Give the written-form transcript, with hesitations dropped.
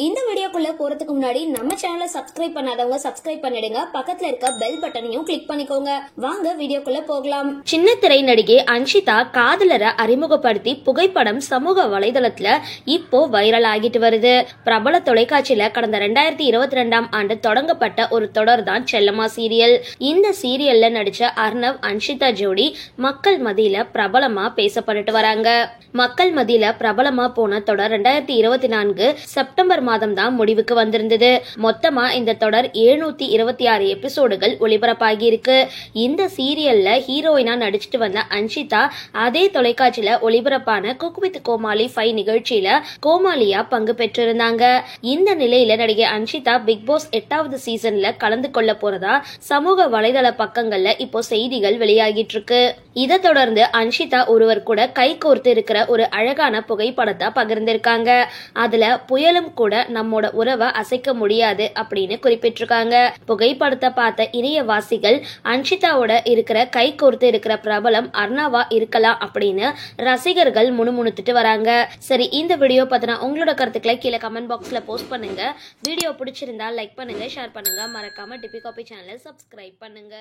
இந்த வீடியோக்குள்ள போறதுக்கு முன்னாடி நம்ம சேனலை சப்ஸ்கிரைப் பண்ணாதவங்க சப்ஸ்கிரைப் பண்ணிடுங்க, பக்கத்துல இருக்க பெல் பட்டனையும் கிளிக் பண்ணிக்கோங்க. வாங்க வீடியோக்குள்ள போகலாம். சின்ன திரை நடிகை அன்ஷிதா காதலரை அறிமுகப்படுத்தி புகைப்படம் சமூக வலைதளத்துல இப்போ வைரல் ஆகிட்டு வருது. பிரபல தொலைக்காட்சியில கடந்த 2022ஆம் ஆண்டு தொடங்கப்பட்ட ஒரு தொடர் தான் செல்லம்மா சீரியல். இந்த சீரியல்ல நடிச்ச அர்ணவ் அன்ஷிதா ஜோடி மக்கள் மத்தியில பிரபலமா பேசப்பட்டு வராங்க. மக்கள் மத்தியில பிரபலமா போன தொடர் 2024 செப்டம்பர் மாதம் தான் முடிவுக்கு வந்திருந்தது. மொத்தமா இந்த தொடர் 726 எபிசோடுகள் ஒளிபரப்பாகி இருக்கு. இந்த சீரியல்ல ஹீரோயினா நடிச்சிட்டு வந்த அன்ஷிதா அதே தொலைக்காட்சியில ஒளிபரப்பான குக் வித் கோமாளி 5 நிகழ்ச்சியில கோமாளியா பங்கு பெற்றிருந்தாங்க. இந்த நிலையில நடிகை அன்ஷிதா பிக் பாஸ் 8வது சீசன்ல கலந்து கொள்ள போறதா சமூக வலைதள பக்கங்கள்ல இப்போ செய்திகள் வெளியாகிட்டு இருக்கு. இதை தொடர்ந்து அன்ஷிதா ஒருவர் கூட கை கோர்த்து இருக்கிற ஒரு அழகான புகைப்படத்தை பகிர்ந்திருக்காங்க. அதுல புயலும் கூட நம்மோட உறவை அசைக்க முடியாது அப்படின்னு குறிப்பிட்டிருக்காங்க. புகைப்படத்தை பார்த்த இணையவாசிகள் அன்ஷிதாவோட இருக்கிற கை கோர்த்து இருக்கிற பிரபலம் அர்ணவா இருக்கலாம் அப்படின்னு ரசிகர்கள் முணுமுணுத்துட்டு வராங்க. சரி, இந்த வீடியோ பத்தின உங்களோட கருத்துக்களை கீழே கமெண்ட் பாக்ஸ்ல போஸ்ட் பண்ணுங்க. வீடியோ பிடிச்சிருந்தா லைக் பண்ணுங்க, ஷேர் பண்ணுங்க, மறக்காம டிபி காபி சேனலை சப்ஸ்கிரைப் பண்ணுங்க.